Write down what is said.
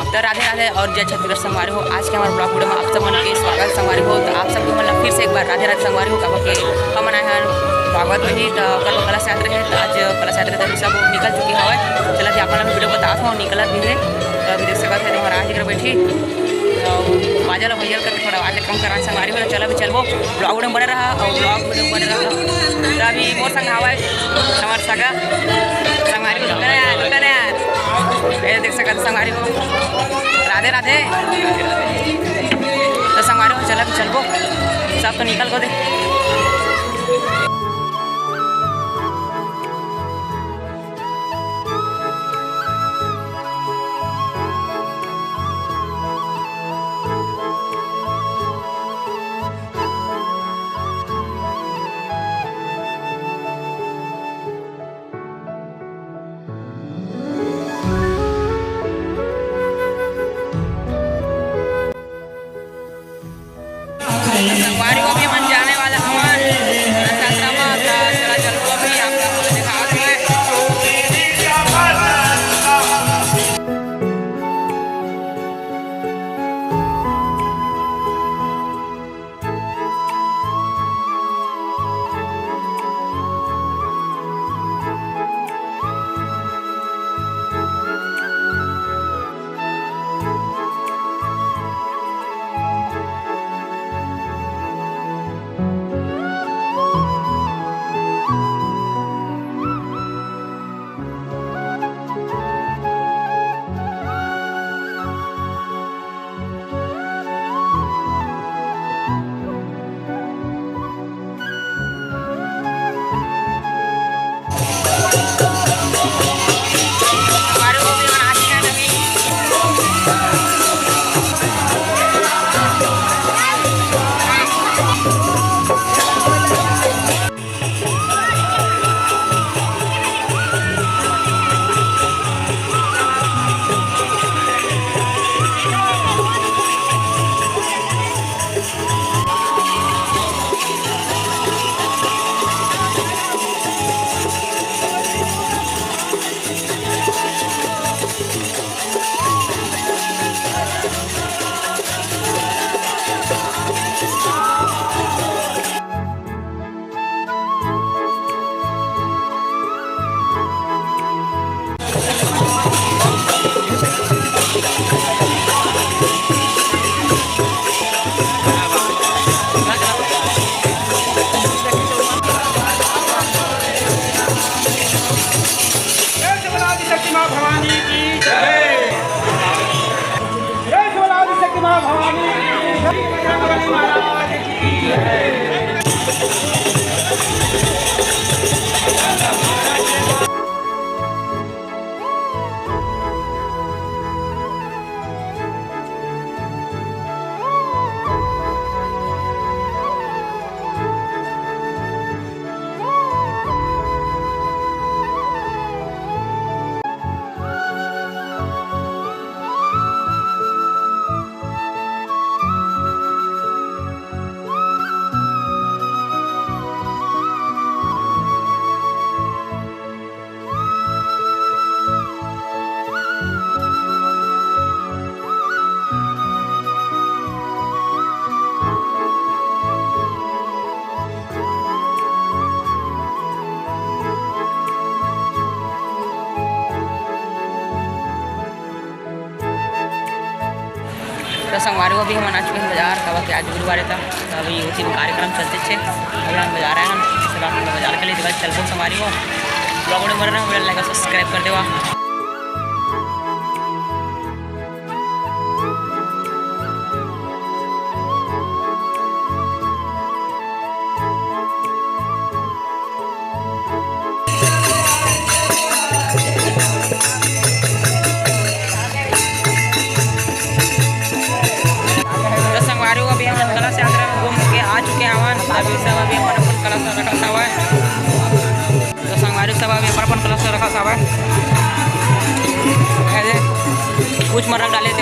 तो राधे राधे और जय छत्तीसगढ़ संगवारी हो। आज के हमारे ब्लॉग वीडियो में आप सब मन के स्वागत संगवारी हो। तो आप सबको मतलब फिर से एक बार राधे राधे संगवारी हो। कब के हम आए हैं भागवत में ही तो कल कलश यात्रा है। तो आज कलश यात्रा तक सब निकल चुकी है। चला कि आप वीडियो बताता हूँ निकला भी है। तो अभी देख सकते हैं महाराज जी बैठी बाजल भैया करके थोड़ा आवाज कम करा संगवारी हो। चलो भी चलबो ब्लॉग वीडियो बने रहा और ब्लॉग वीडियो बने रहा। तो अभी मोर संग हवा हमारे सगा संगवारी हो यार देख सकते संगवारी हो। राधे राधे तो संगवारी हो। चला भी चलबो सब तो निकल गो दे। संगवारी को भी मन जाने वाला हमारे यात्रा में। चला चलो अभी आप लोगों को दिखाते हैं। तो संगवारी को भी हम आ चुके हैं बाजार। कब के आज गुरुवार था तो अभी उसी में कार्यक्रम चलते थे। अभी हम बाजार आए हैं। इसके बाद हम बाजार के लिए दिखा चलते संगवारी को ब्लॉग में बन रहा है। लाइक सब्सक्राइब कर देवा। कलश यात्रा में घूम के आ चुके हैं हवन। अभी सब अभी अपन कलश रखा हुआ है। तो संगवारी सब अभी अपन कलश रखा हुआ है। कुछ मरक डाले